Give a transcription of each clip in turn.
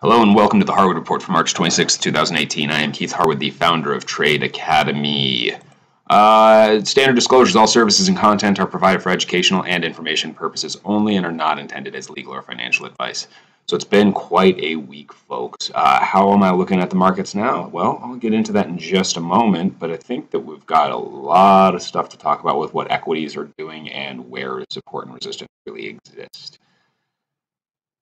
Hello and welcome to the Harwood Report for March 26, 2018. I am Keith Harwood, the founder of Trade Academy. Standard disclosures: all services and content are provided for educational and information purposes only and are not intended as legal or financial advice. So it's been quite a week, folks. How am I looking at the markets now? Well, I'll get into that in just a moment, but I think that we've got a lot of stuff to talk about with what equities are doing and where support and resistance really exist.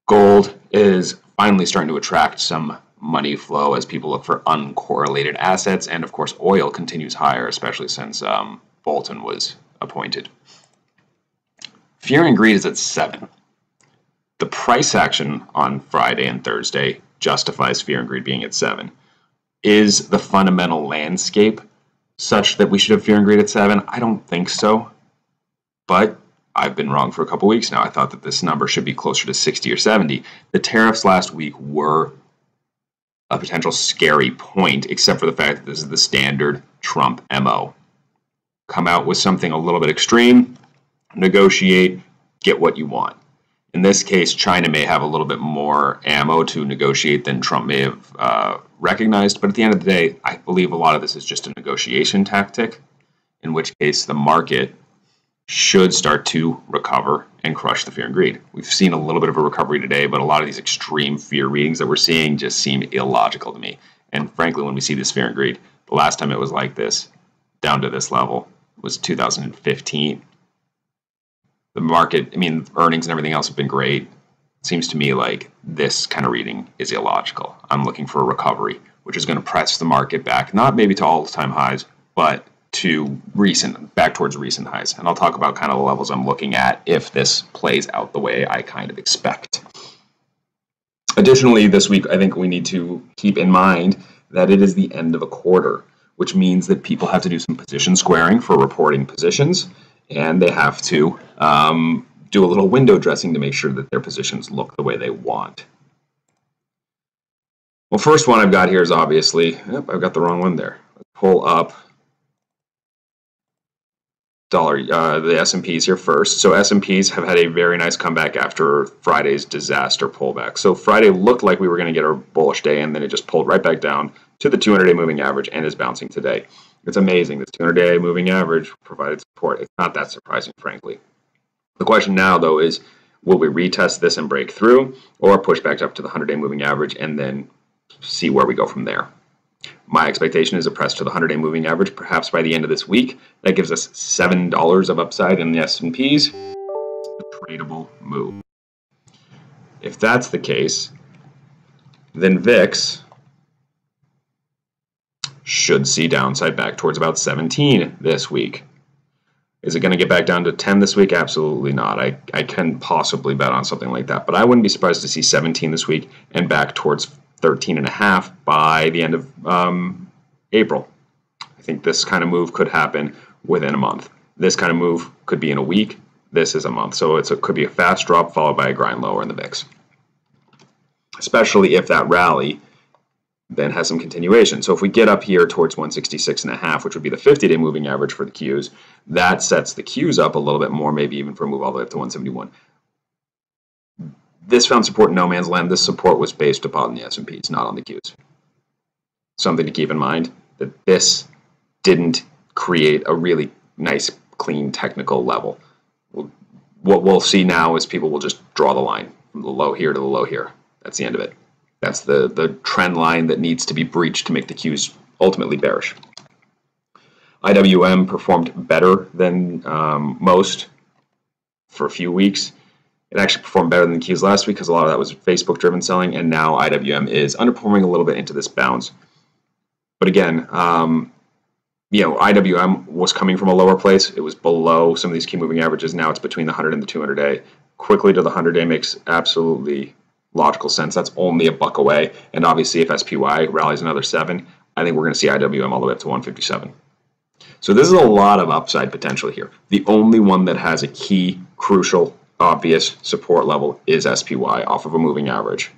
Gold is finally starting to attract some money flow as people look for uncorrelated assets, and of course oil continues higher, especially since Bolton was appointed. Fear and greed is at 7. The price action on Friday and Thursday justifies fear and greed being at 7. Is the fundamental landscape such that we should have fear and greed at 7? I don't think so, but I've been wrong for a couple weeks now. I thought that this number should be closer to 60 or 70. The tariffs last week were a potential scary point, except for the fact that this is the standard Trump MO. Come out with something a little bit extreme, negotiate, get what you want. In this case, China may have a little bit more ammo to negotiate than Trump may have recognized, but at the end of the day, I believe a lot of this is just a negotiation tactic, in which case the market should start to recover and crush the fear and greed. We've seen a little bit of a recovery today, but a lot of these extreme fear readings that we're seeing just seem illogical to me. And frankly, when we see this fear and greed, the last time it was like this, down to this level, was 2015. The market, earnings and everything else have been great. It seems to me like this kind of reading is illogical. I'm looking for a recovery, which is going to press the market back, not maybe to all-time highs, but to back towards recent highs. And I'll talk about kind of the levels I'm looking at if this plays out the way I kind of expect. Additionally, this week, I think we need to keep in mind that it is the end of a quarter, which means that people have to do some position squaring for reporting positions, and they have to do a little window dressing to make sure that their positions look the way they want. Well, first one I've got here is obviously, I've got the wrong one there. Let's pull up the S&Ps here first. So S&Ps have had a very nice comeback after Friday's disaster pullback. So Friday looked like we were going to get a bullish day, and then it just pulled right back down to the 200-day moving average and is bouncing today. It's amazing. This 200-day moving average provided support. It's not that surprising, frankly. The question now, though, is will we retest this and break through, or push back up to the 100-day moving average and then see where we go from there? My expectation is a press to the 100-day moving average, perhaps by the end of this week. That gives us $7 of upside in the S&Ps. A tradable move. If that's the case, then VIX should see downside back towards about 17 this week. Is it going to get back down to 10 this week? Absolutely not. I can possibly bet on something like that, but I wouldn't be surprised to see 17 this week and back towards 13.5 by the end of April. I think this kind of move could happen within a month. This kind of move could be in a week. This is a month. So it could be a fast drop followed by a grind lower in the VIX. Especially if that rally then has some continuation. So if we get up here towards 166.5, which would be the 50-day moving average for the Qs, that sets the Qs up a little bit more, maybe even for a move all the way up to 171. This found support in no man's land. This support was based upon the S&Ps, not on the Qs. Something to keep in mind, that this didn't create a really nice, clean technical level. What we'll see now is people will just draw the line from the low here to the low here. That's the end of it. That's the trend line that needs to be breached to make the Qs ultimately bearish. IWM performed better than most for a few weeks. It actually performed better than the Qs last week because a lot of that was Facebook-driven selling, and now IWM is underperforming a little bit into this bounce. But again, IWM was coming from a lower place. It was below some of these key moving averages. Now it's between the 100 and the 200-day. Quickly to the 100-day makes absolutely logical sense. That's only a buck away, and obviously if SPY rallies another 7, I think we're going to see IWM all the way up to 157. So this is a lot of upside potential here. The only one that has a key, crucial, obvious support level is SPY off of a moving average.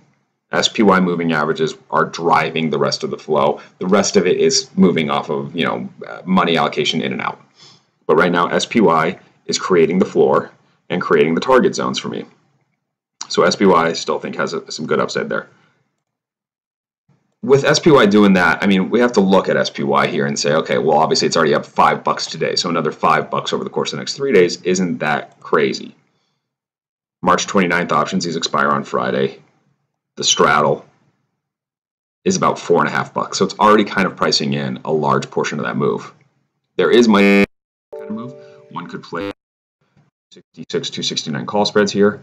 SPY moving averages are driving the rest of the flow. The rest of it is moving off of money allocation in and out. But right now SPY is creating the floor and creating the target zones for me. So SPY I still think has some good upside there. with SPY doing that, I mean, we have to look at SPY here and say, okay, well, obviously it's already up $5 today, so another $5 over the course of the next 3 days isn't that crazy. March 29th options, these expire on Friday. The straddle is about $4.50, so it's already kind of pricing in a large portion of that move. There is money kind of move. One could play 66, 269 call spreads here.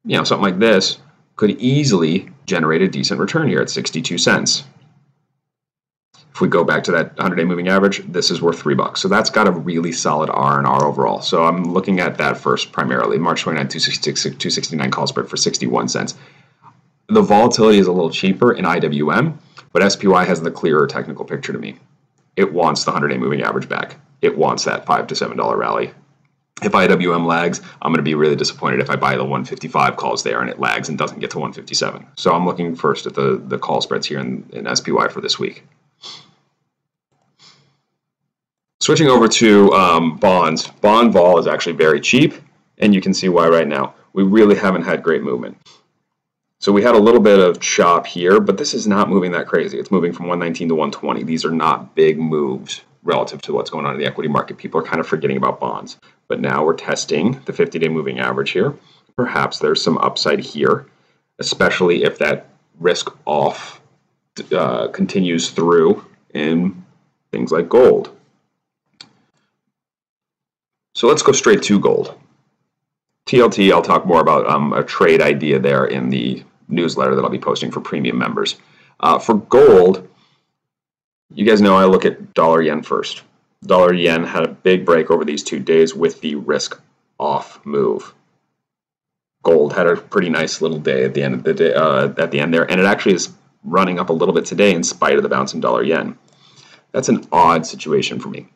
You know, something like this could easily generate a decent return here at 62 cents. If we go back to that 100-day moving average, this is worth $3. So that's got a really solid R&R overall. So I'm looking at that first primarily. March 29, 266, 269 call spread for 61 cents. The volatility is a little cheaper in IWM, but SPY has the clearer technical picture to me. It wants the 100-day moving average back. It wants that $5 to $7 rally. If IWM lags, I'm going to be really disappointed if I buy the 155 calls there and it lags and doesn't get to 157. So I'm looking first at the call spreads here in SPY for this week. Switching over to bonds. Bond vol is actually very cheap, and you can see why right now. We really haven't had great movement. So we had a little bit of chop here, but this is not moving that crazy. It's moving from 119 to 120. These are not big moves relative to what's going on in the equity market. People are kind of forgetting about bonds. But now we're testing the 50-day moving average here. Perhaps there's some upside here, especially if that risk off continues through in things like gold. So let's go straight to gold. TLT, I'll talk more about a trade idea there in the newsletter that I'll be posting for premium members. For gold, you guys know I look at dollar yen first. Dollar yen had a big break over these 2 days with the risk off move. Gold had a pretty nice little day at the end of the day, at the end there, and it actually is running up a little bit today in spite of the bounce in dollar yen. That's an odd situation for me.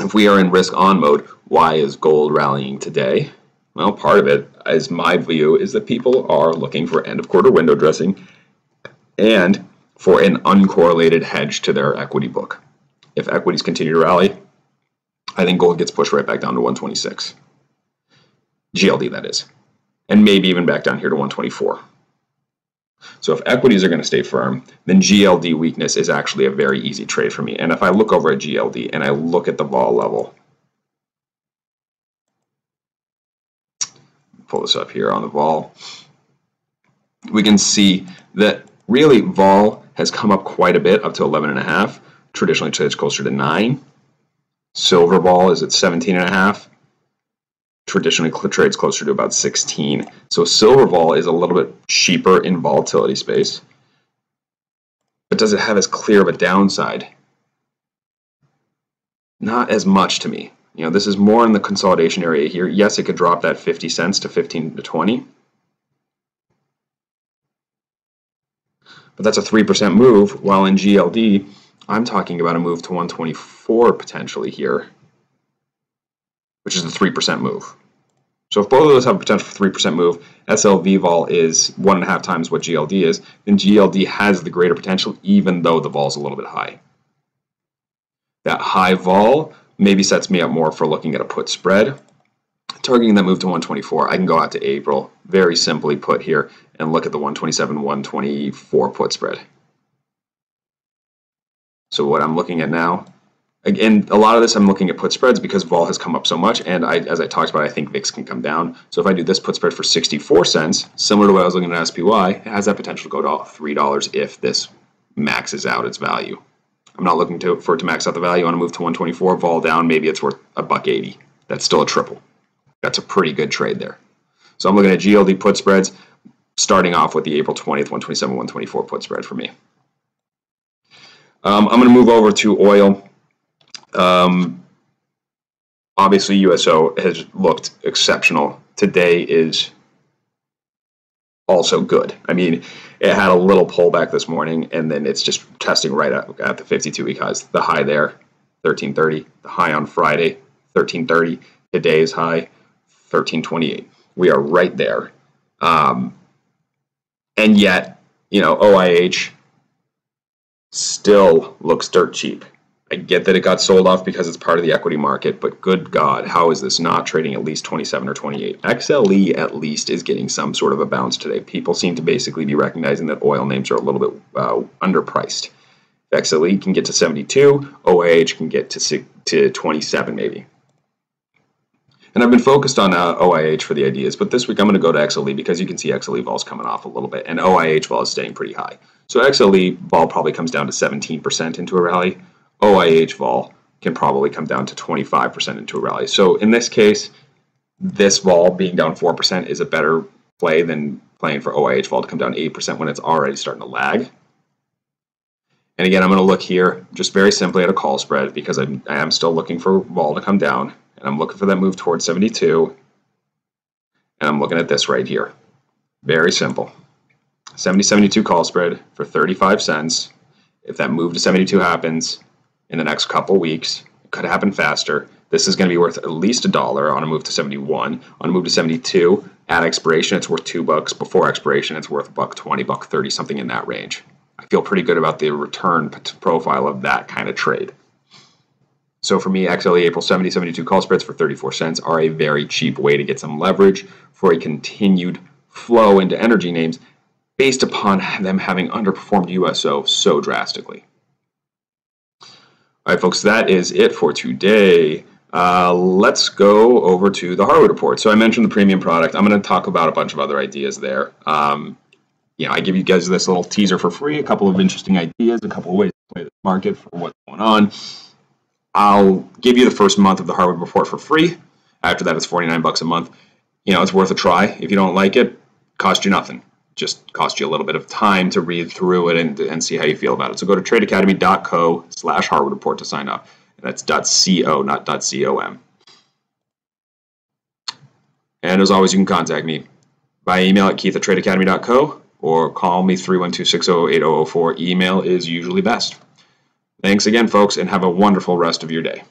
If we are in risk on mode, why is gold rallying today? Well, part of it, as my view, is that people are looking for end of quarter window dressing and for an uncorrelated hedge to their equity book. If equities continue to rally, I think gold gets pushed right back down to 126. GLD, that is. And maybe even back down here to 124. So if equities are going to stay firm, then GLD weakness is actually a very easy trade for me. And if I look over at GLD and I look at the vol level, pull this up here on the vol, we can see that really vol has come up quite a bit up to 11.5. Traditionally trades closer to 9. Silver vol is at 17.5. Traditionally trades closer to about 16. So silver vol is a little bit cheaper in volatility space. But does it have as clear of a downside? Not as much to me. You know, this is more in the consolidation area here. Yes, it could drop that 50 cents to 15 to 20. But that's a 3% move, while in GLD, I'm talking about a move to 124 potentially here, which is a 3% move. So if both of those have a potential for 3% move, SLV vol is 1.5 times what GLD is, then GLD has the greater potential even though the vol is a little bit high. That high vol maybe sets me up more for looking at a put spread. Targeting that move to 124, I can go out to April, very simply put here, and look at the 127, 124 put spread. So what I'm looking at now, again, a lot of this I'm looking at put spreads because vol has come up so much, and as I talked about, I think VIX can come down. So if I do this put spread for 64 cents, similar to what I was looking at SPY, it has that potential to go to $3 if this maxes out its value. I'm not looking for it to max out the value. I want to move to 124, vol down, maybe it's worth $1.80. That's still a triple. That's a pretty good trade there. So I'm looking at GLD put spreads, starting off with the April 20th, 127, 124 put spread for me. I'm going to move over to oil. Obviously, USO has looked exceptional. Today is also good. I mean, it had a little pullback this morning, and then it's just testing right at the 52-week highs. The high there, 1330. The high on Friday, 1330. Today's high, 1328. We are right there. And yet, you know, OIH still looks dirt cheap. I get that it got sold off because it's part of the equity market, but good God, how is this not trading at least 27 or 28? XLE at least is getting some sort of a bounce today. People seem to basically be recognizing that oil names are a little bit underpriced. If XLE can get to 72, OIH can get to 27 maybe. And I've been focused on OIH for the ideas, but this week I'm going to go to XLE because you can see XLE vol is coming off a little bit, and OIH vol is staying pretty high. So XLE vol probably comes down to 17% into a rally. OIH vol can probably come down to 25% into a rally. So in this case, this vol being down 4% is a better play than playing for OIH vol to come down 8% when it's already starting to lag. And again, I'm going to look here just very simply at a call spread because I am still looking for vol to come down. And I'm looking for that move towards 72. And I'm looking at this right here. Very simple. 70-72 call spread for 35 cents. If that move to 72 happens in the next couple weeks, it could happen faster. This is going to be worth at least $1 on a move to 71. On a move to 72, at expiration, it's worth $2. Before expiration, it's worth $1.20, $1.30, something in that range. I feel pretty good about the return profile of that kind of trade. So for me, XLE April 70-72 call spreads for 34 cents are a very cheap way to get some leverage for a continued flow into energy names based upon them having underperformed USO so drastically. All right, folks, that is it for today. Let's go over to the Harwood Report. So I mentioned the premium product. I'm going to talk about a bunch of other ideas there. I give you guys this little teaser for free, a couple of interesting ideas, a couple of ways to play the market for what's going on. I'll give you the first month of the Harwood Report for free. After that, it's $49 a month. It's worth a try. If you don't like it, cost you nothing. Just cost you a little bit of time to read through it and see how you feel about it. So go to tradeacademy.co/Harwood Report to sign up. And that's .co, not .com. And as always, you can contact me by email at keith@tradeacademy.co or call me 312-608-0004. Email is usually best. Thanks again, folks, and have a wonderful rest of your day.